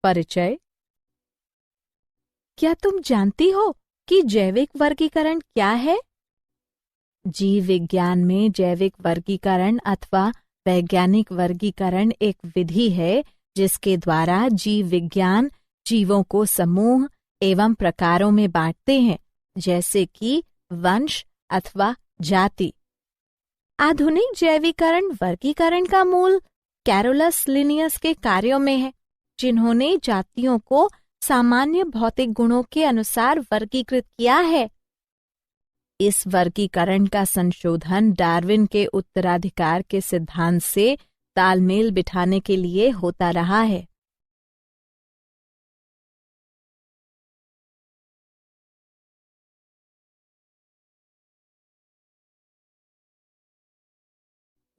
परिचय। क्या तुम जानती हो कि जैविक वर्गीकरण क्या है? जीव विज्ञान में जैविक वर्गीकरण अथवा वैज्ञानिक वर्गीकरण एक विधि है जिसके द्वारा जीव विज्ञान जीवों को समूह एवं प्रकारों में बांटते हैं, जैसे कि वंश अथवा जाति। आधुनिक जैविकरण वर्गीकरण का मूल कैरोलस लिनियस के कार्यों में है, जिन्होंने जातियों को सामान्य भौतिक गुणों के अनुसार वर्गीकृत किया है। इस वर्गीकरण का संशोधन डार्विन के उत्तराधिकार के सिद्धांत से तालमेल बिठाने के लिए होता रहा है।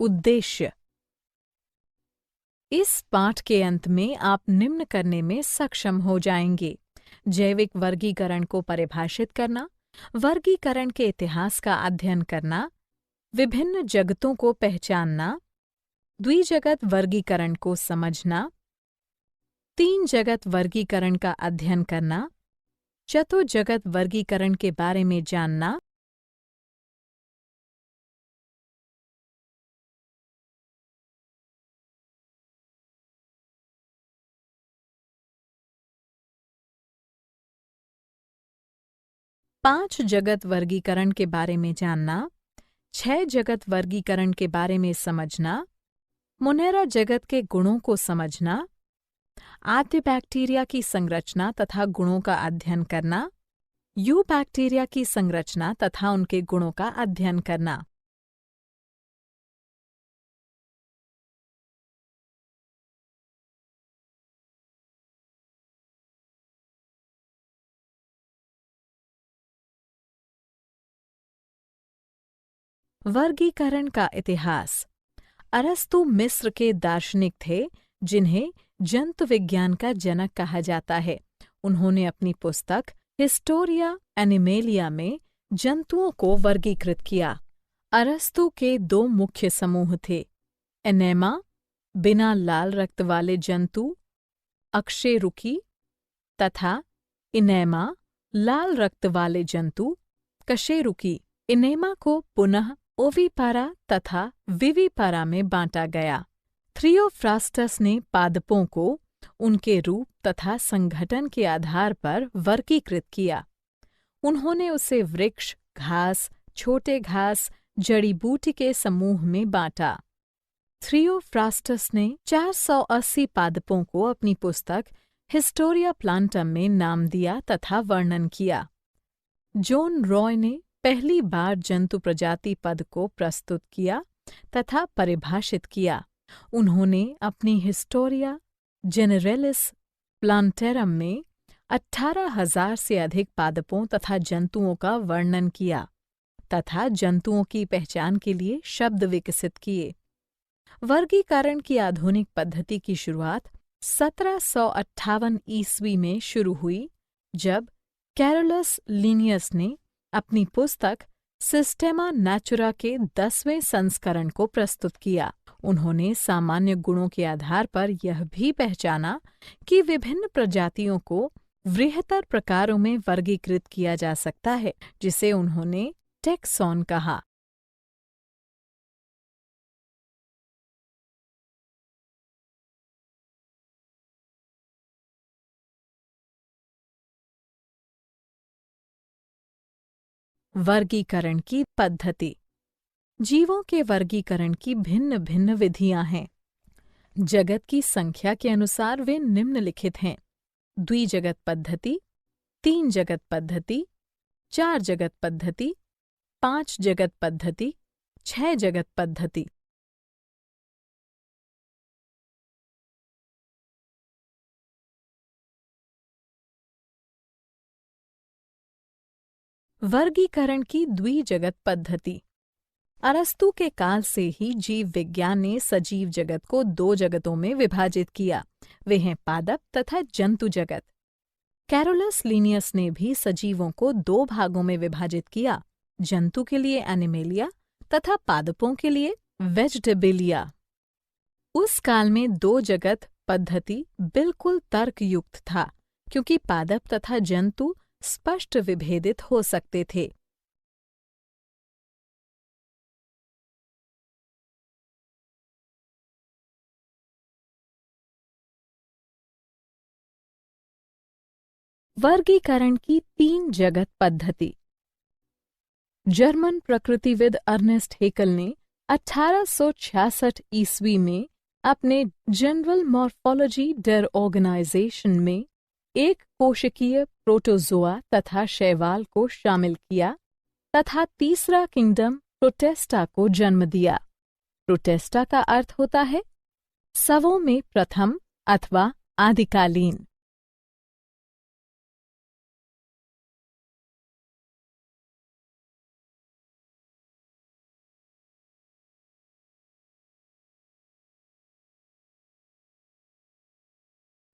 उद्देश्य। इस पाठ के अंत में आप निम्न करने में सक्षम हो जाएंगे: जैविक वर्गीकरण को परिभाषित करना, वर्गीकरण के इतिहास का अध्ययन करना, विभिन्न जगतों को पहचानना, द्विजगत वर्गीकरण को समझना, तीन जगत वर्गीकरण का अध्ययन करना, चतुर्जगत वर्गीकरण के बारे में जानना, पांच जगत वर्गीकरण के बारे में जानना, छह जगत वर्गीकरण के बारे में समझना, मोनेरा जगत के गुणों को समझना, आद्य बैक्टीरिया की संरचना तथा गुणों का अध्ययन करना, यू बैक्टीरिया की संरचना तथा उनके गुणों का अध्ययन करना। वर्गीकरण का इतिहास। अरस्तु मिस्र के दार्शनिक थे जिन्हें जंतु विज्ञान का जनक कहा जाता है। उन्होंने अपनी पुस्तक हिस्टोरिया एनिमेलिया में जंतुओं को वर्गीकृत किया। अरस्तु के दो मुख्य समूह थे: एनेमा, बिना लाल रक्त वाले जंतु अकशेरुकी, तथा इनेमा, लाल रक्त वाले जंतु कशेरुकी। इनेमा को पुनः ओविपारा तथा विविपारा में बांटा गया। थ्रियोफ्रास्टस ने पादपों को उनके रूप तथा संगठन के आधार पर वर्गीकृत किया। उन्होंने उसे वृक्ष, घास, छोटे घास, जड़ी बूटी के समूह में बांटा। थ्रियोफ्रास्टस ने 480 पादपों को अपनी पुस्तक हिस्टोरिया प्लांटम में नाम दिया तथा वर्णन किया। जॉन रॉय ने पहली बार जंतु प्रजाति पद को प्रस्तुत किया तथा परिभाषित किया। उन्होंने अपनी हिस्टोरिया जेनेरेलिस प्लांटेरम में 18,000 से अधिक पादपों तथा जंतुओं का वर्णन किया तथा जंतुओं की पहचान के लिए शब्द विकसित किए। वर्गीकरण की आधुनिक पद्धति की शुरुआत 1758 ईस्वी में शुरू हुई, जब कैरोलस लिनियस ने अपनी पुस्तक सिस्टेमा नेचुरा के 10वें संस्करण को प्रस्तुत किया। उन्होंने सामान्य गुणों के आधार पर यह भी पहचाना कि विभिन्न प्रजातियों को वृहत्तर प्रकारों में वर्गीकृत किया जा सकता है, जिसे उन्होंने टेक्सॉन कहा। वर्गीकरण की पद्धति। जीवों के वर्गीकरण की भिन्न भिन्न विधियां हैं। जगत की संख्या के अनुसार वे निम्नलिखित हैं: द्विजगत पद्धति, तीन जगत पद्धति, चार जगत पद्धति, पांच जगत पद्धति, छह जगत पद्धति। वर्गीकरण की द्विजगत पद्धति। अरस्तु के काल से ही जीव विज्ञान ने सजीव जगत को दो जगतों में विभाजित किया। वे हैं पादप तथा जंतु जगत। कैरोलस लिनियस ने भी सजीवों को दो भागों में विभाजित किया: जंतु के लिए एनिमेलिया तथा पादपों के लिए वेजिटेबिलिया। उस काल में दो जगत पद्धति बिल्कुल तर्कयुक्त था, क्योंकि पादप तथा जंतु स्पष्ट विभेदित हो सकते थे। वर्गीकरण की 3 जगत पद्धति। जर्मन प्रकृतिविद अर्नेस्ट हेकल ने 1866 ईस्वी में अपने जनरल मॉर्फोलॉजी डेर ऑर्गेनाइजेशन में एक कोशिकीय प्रोटोजोआ तथा शैवाल को शामिल किया तथा तीसरा किंगडम प्रोटेस्टा को जन्म दिया। प्रोटेस्टा का अर्थ होता है सवों में प्रथम अथवा आदिकालीन।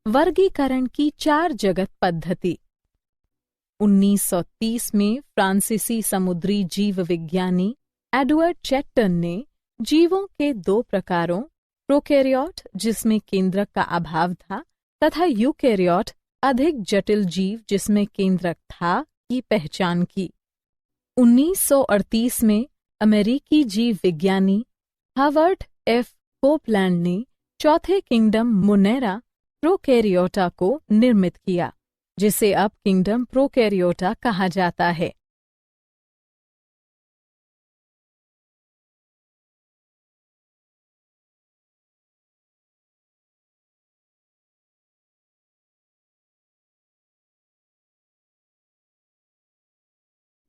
वर्गीकरण की 4 जगत पद्धति। 1930 में फ्रांसीसी समुद्री जीव विज्ञानी एडवर्ड चैटन ने जीवों के 2 प्रकारों, प्रोकैरियोट जिसमें केंद्रक का अभाव था तथा यूकैरियोट अधिक जटिल जीव जिसमें केंद्रक था, की पहचान की। 1938 में अमेरिकी जीव विज्ञानी हावर्ड एफ कोपलैंड ने चौथे किंगडम मोनेरा प्रोकैरियोटा को निर्मित किया, जिसे अब किंगडम प्रोकैरियोटा कहा जाता है।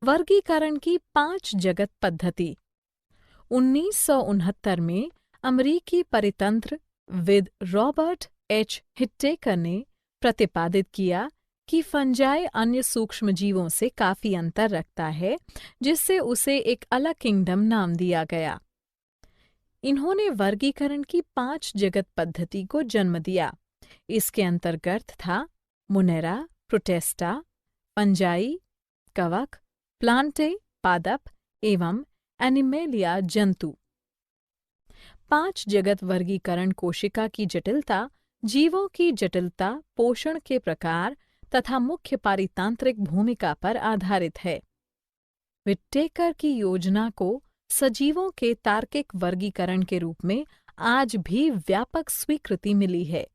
वर्गीकरण की 5 जगत पद्धति। 1969 में अमेरिकी परितंत्र विद रॉबर्ट एच हिट्टेकर ने प्रतिपादित किया कि फंजाई अन्य सूक्ष्मजीवों से काफी अंतर रखता है, जिससे उसे एक अलग किंगडम नाम दिया गया। इन्होंने वर्गीकरण की 5 जगत पद्धति को जन्म दिया। इसके अंतर्गत था मोनेरा, प्रोटेस्टा, फंजाई, कवक, प्लांटे, पादप एवं एनिमेलिया जंतु। 5 जगत वर्गीकरण कोशिका की जटिलता, जीवों की जटिलता, पोषण के प्रकार तथा मुख्य पारितांत्रिक भूमिका पर आधारित है। विट्टेकर की योजना को सजीवों के तार्किक वर्गीकरण के रूप में आज भी व्यापक स्वीकृति मिली है।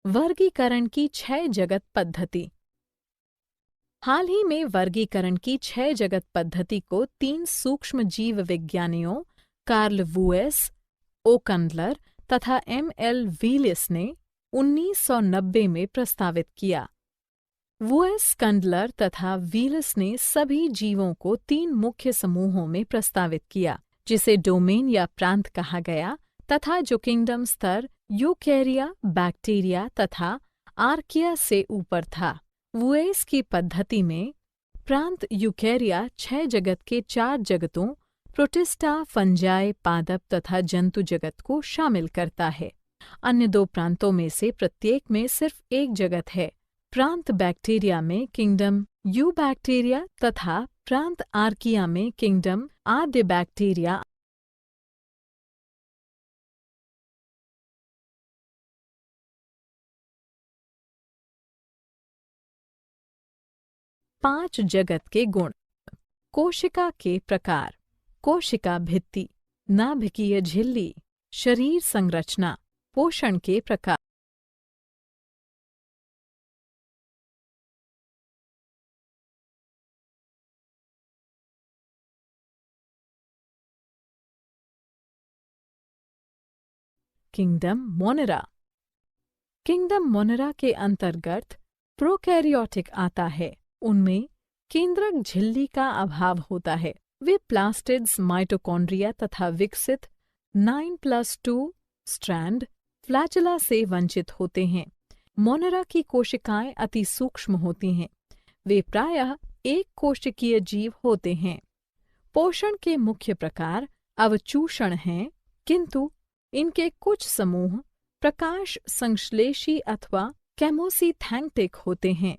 वर्गीकरण की 6 जगत पद्धति। हाल ही में वर्गीकरण की 6 जगत पद्धति को 3 सूक्ष्म जीव विज्ञानियों कार्ल वुएस, ओ कंडलर तथा एम.एल. व्हीलिस ने 1990 में प्रस्तावित किया। वुएस, कंडलर तथा व्हीलिस ने सभी जीवों को 3 मुख्य समूहों में प्रस्तावित किया, जिसे डोमेन या प्रांत कहा गया तथा जो किंगडम स्तर यूकैरिया, बैक्टीरिया तथा आर्किया से ऊपर था। वुएस की पद्धति में प्रांत यूकैरिया 6 जगत के 4 जगतों प्रोटिस्टा, फंजाई, पादप तथा जंतु जगत को शामिल करता है। अन्य 2 प्रांतों में से प्रत्येक में सिर्फ एक जगत है। प्रांत बैक्टीरिया में किंगडम यूबैक्टीरिया तथा प्रांत आर्किया में किंगडम आद्य बैक्टीरिया। पांच जगत के गुण। कोशिका के प्रकार, कोशिका भित्ति, नाभिकीय झिल्ली, शरीर संरचना, पोषण के प्रकार। Kingdom Monera. किंगडम मोनेरा के अंतर्गत प्रोकैरियोटिक आता है। उनमें केंद्रक झिल्ली का अभाव होता है। वे प्लास्टिड्स, माइटोकॉन्ड्रिया तथा विकसित 9+2 स्ट्रैंड फ्लैचेला से वंचित होते हैं। मोनेरा की कोशिकाएं अति सूक्ष्म होती हैं। वे प्रायः एक कोशिकीय जीव होते हैं। पोषण के मुख्य प्रकार अवचूषण हैं, किंतु इनके कुछ समूह प्रकाश संश्लेषी अथवा केमोसिथैंक्टिक होते हैं।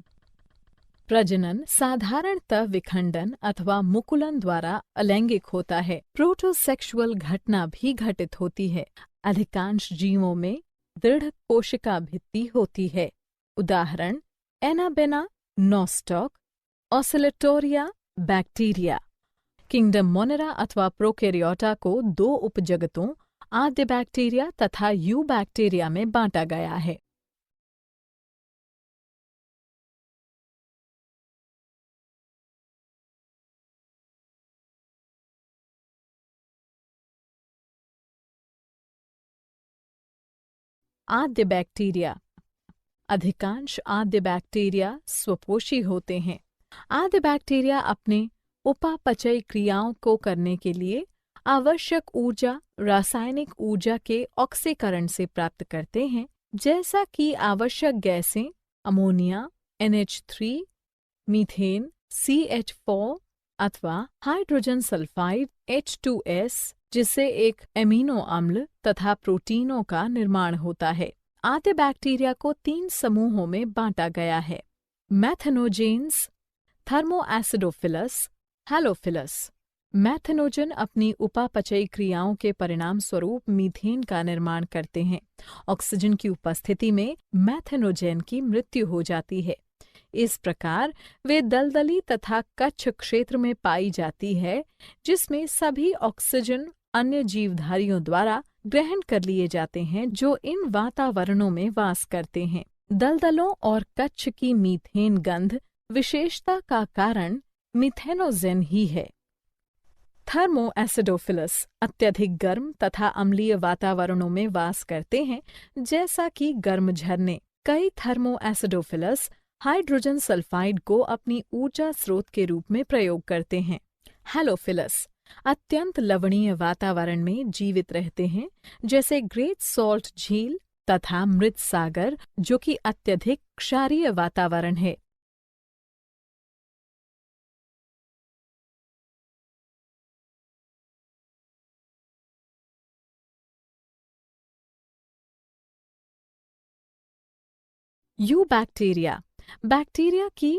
प्रजनन साधारणतः विखंडन अथवा मुकुलन द्वारा अलैंगिक होता है। प्रोटोसेक्सुअल घटना भी घटित होती है। अधिकांश जीवों में दृढ़ कोशिका भित्ति होती है। उदाहरण anabaena, nostoc, Oscillatoria bacteria. Kingdom Monera अथवा प्रोकैरियोटा को 2 उपजगतों आद्य बैक्टीरिया तथा यू बैक्टीरिया में बांटा गया है। आद्य बैक्टीरिया। अधिकांश आद्य बैक्टीरिया स्वपोषी होते हैं। आद्य बैक्टीरिया अपने उपापचयी क्रियाओं को करने के लिए आवश्यक ऊर्जा रासायनिक ऊर्जा के ऑक्सीकरण से प्राप्त करते हैं, जैसा कि आवश्यक गैसें अमोनिया, NH3, मीथेन, CH4 अथवा हाइड्रोजन सल्फाइड H2S, जिससे एक एमिनो अम्ल तथा प्रोटीनों का निर्माण होता है। आद्य बैक्टीरिया को 3 समूहों में बांटा गया है: मैथेनोजेन्स, थर्मोएसिडोफिलस, हैलोफिलस। मैथेनोजन अपनी उपापचयी क्रियाओं के परिणाम स्वरूप मीथेन का निर्माण करते हैं। ऑक्सीजन की उपस्थिति में मैथेनोजेन की मृत्यु हो जाती है। इस प्रकार वे दलदली तथा कच्छ क्षेत्र में पाई जाती है, जिसमें सभी ऑक्सीजन अन्य जीवधारियों द्वारा ग्रहण कर लिए जाते हैं जो इन वातावरणों में वास करते हैं। दलदलों और कच्छ की मीथेन गंध विशेषता का कारण मीथेनोजेन ही है। थर्मोएसिडोफिलस अत्यधिक गर्म तथा अम्लीय वातावरणों में वास करते हैं, जैसा कि गर्म झरने। कई थर्मोएसिडोफिलस हाइड्रोजन सल्फाइड को अपनी ऊर्जा स्रोत के रूप में प्रयोग करते हैं। हैलोफिलस अत्यंत लवणीय वातावरण में जीवित रहते हैं, जैसे ग्रेट सॉल्ट झील तथा मृत सागर, जो कि अत्यधिक क्षारीय वातावरण है। You bacteria. बैक्टीरिया की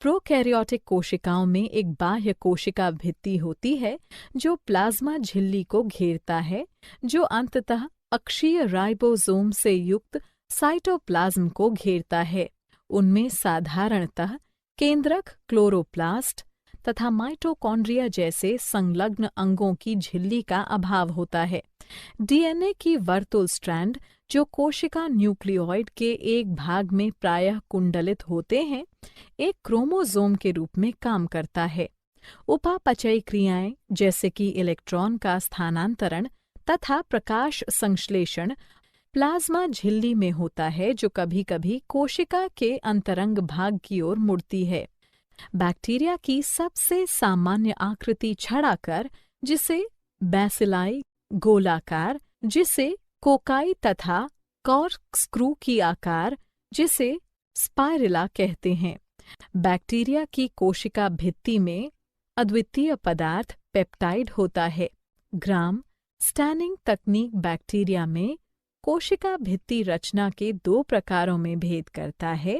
प्रोकैरियोटिक कोशिकाओं में एक बाह्य कोशिका भित्ति होती है जो प्लाज्मा झिल्ली को घेरता है, जो अंततः अक्षीय राइबोसोम से युक्त साइटोप्लाज्म को घेरता है। उनमें साधारणतः केंद्रक, क्लोरोप्लास्ट तथा माइटोकॉन्ड्रिया जैसे संलग्न अंगों की झिल्ली का अभाव होता है। डीएनए की वर्तुल स्ट्रैंड, जो कोशिका न्यूक्लियोइड के एक भाग में प्रायः कुंडलित होते हैं, एक क्रोमोसोम के रूप में काम करता है। उपापचयी क्रियाएं जैसे कि इलेक्ट्रॉन का स्थानांतरण तथा प्रकाश संश्लेषण प्लाज्मा झिल्ली में होता है, जो कभी-कभी कोशिका के अंतरंग भाग की ओर मुड़ती है। बैक्टीरिया की सबसे सामान्य आकृति छड़ाकर, जिसे बैसिलाई गोलाकार, जिसे कोकाई तथा कॉर्कस्क्रू की आकार, जिसे स्पाइरला कहते हैं। बैक्टीरिया की कोशिका भित्ति में अद्वितीय पदार्थ पेप्टाइड होता है। ग्राम स्टैनिंग तकनीक बैक्टीरिया में कोशिका भित्ति रचना के 2 प्रकारों में भेद करता है,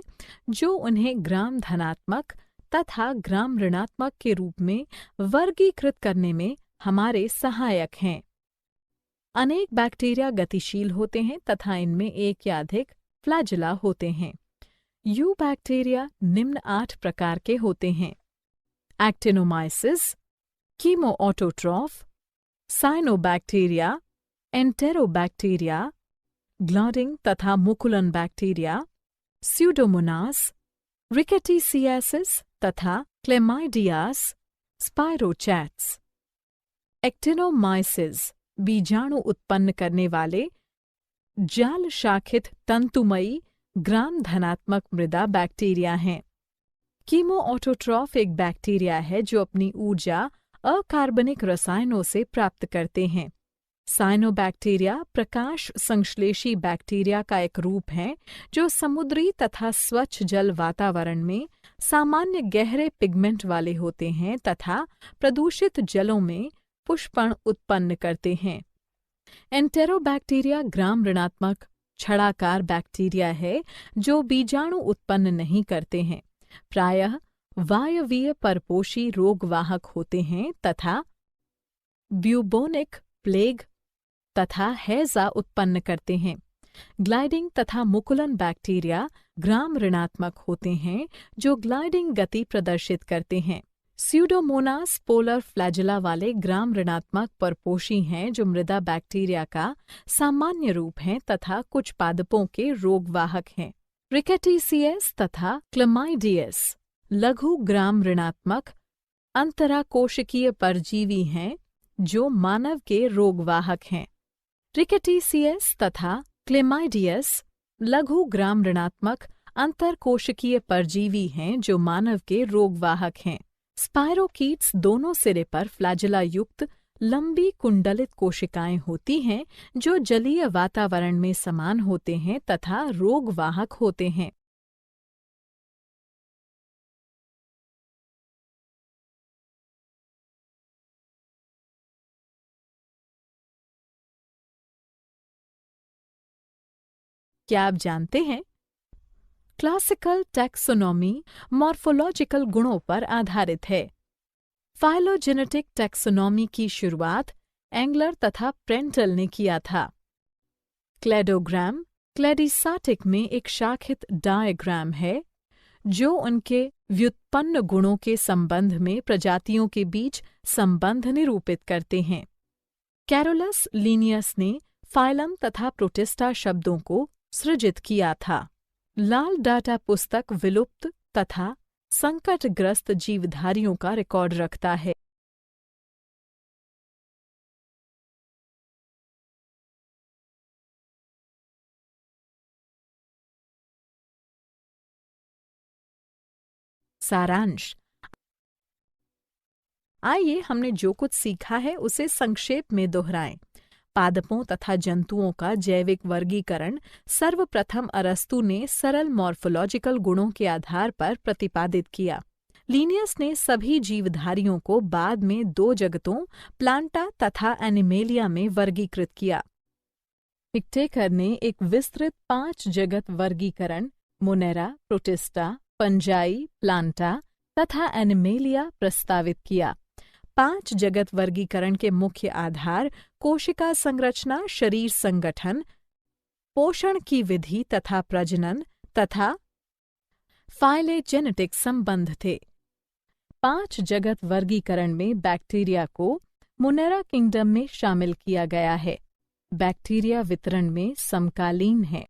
जो उन्हें ग्राम धनात्मक तथा ग्राम ऋणात्मक के रूप में वर्गीकृत करने में हमारे सहायक हैं। अनेक बैक्टीरिया गतिशील होते हैं तथा इनमें एक या अधिक फ्लैजेला होते हैं। यू बैक्टीरिया निम्न 8 प्रकार के होते हैं: एक्टिनोमाइसिस, कीमोऑटोट्रॉफ, साइनोबैक्टीरिया, एंटेरोबैक्टीरिया, ग्लॉडिंग तथा मुकुलन बैक्टीरिया, स्यूडोमोनास, रिकेटिसियासिस तथा क्लेमाइडियास, स्पाइरोचैट्स। एक्टिनोमाइसिस बीजाणु उत्पन्न करने वाले जाल शाखित तंतुमयी ग्राम धनात्मक मृदा बैक्टीरिया हैं। कीमोऑटोट्रॉफ एक बैक्टीरिया है जो अपनी ऊर्जा अकार्बनिक रसायनों से प्राप्त करते हैं। साइनोबैक्टीरिया प्रकाश संश्लेषी बैक्टीरिया का एक रूप है जो समुद्री तथा स्वच्छ जल वातावरण में सामान्य गहरे पिगमेंट वाले होते हैं तथा प्रदूषित जलों में पुष्पण उत्पन्न करते हैं। एंटेरोबैक्टीरिया ग्राम ऋणात्मक छड़ाकार बैक्टीरिया है जो बीजाणु उत्पन्न नहीं करते हैं, प्रायः वायवीय परपोषी रोगवाहक होते हैं तथा ब्यूबोनिक प्लेग तथा हैजा उत्पन्न करते हैं। ग्लाइडिंग तथा मुकुलन बैक्टीरिया ग्राम ऋणात्मक होते हैं जो ग्लाइडिंग गति प्रदर्शित करते हैं। स्यूडोमोनास पोलर फ्लैजेला वाले ग्राम ऋणात्मक परपोषी हैं जो मृदा बैक्टीरिया का सामान्य रूप हैं तथा कुछ पादपों के रोगवाहक हैं। रिकेटिसियस तथा क्लमाइडियस लघु ग्राम ऋणात्मक अंतराकोशिकीय परजीवी हैं जो मानव के रोगवाहक हैं। रिकेटिसियस तथा क्लेमाइडियस लघु ग्राम ऋणात्मक अंतरकोशिकीय परजीवी हैं जो मानव के रोगवाहक हैं। स्पाइरोकीट्स दोनों सिरे पर फ्लैजेला युक्त लंबी कुंडलित कोशिकाएं होती हैं जो जलीय वातावरण में समान होते हैं तथा रोगवाहक होते हैं। क्या आप जानते हैं? क्लासिकल टैक्सोनॉमी मॉर्फोलॉजिकल गुणों पर आधारित है। फाइलोजेनेटिक टैक्सोनॉमी की शुरुआत एंगलर तथा प्रेंटल ने किया था। क्लेडोग्राम क्लेडिसाटिक में एक शाखित डायग्राम है जो उनके व्युत्पन्न गुणों के संबंध में प्रजातियों के बीच संबंध निरूपित करते हैं। कैरोलस लीनियस ने फाइलम तथा प्रोटिस्टा शब्दों को सृजित किया था। लाल डाटा पुस्तक विलुप्त तथा संकटग्रस्त जीवधारियों का रिकॉर्ड रखता है। सारांश। आइए हमने जो कुछ सीखा है उसे संक्षेप में दोहराएं। पादपों तथा जंतुओं का जैविक वर्गीकरण सर्वप्रथम अरस्तु ने सरल मॉर्फोलॉजिकल गुणों के आधार पर प्रतिपादित किया। लीनियस ने सभी जीवधारियों को बाद में 2 जगतों प्लांटा तथा एनिमेलिया में वर्गीकृत किया। पिक्टेकर ने एक विस्तृत 5 जगत वर्गीकरण मोनेरा, प्रोटिस्टा, फंजाई, प्लांटा तथा एनिमेलिया प्रस्तावित किया। 5 जगत वर्गीकरण के मुख्य आधार कोशिका संरचना, शरीर संगठन, पोषण की विधि तथा प्रजनन तथा फाइलेजेनेटिक संबंध थे। 5 जगत वर्गीकरण में बैक्टीरिया को मोनेरा किंगडम में शामिल किया गया है। बैक्टीरिया वितरण में समकालीन है।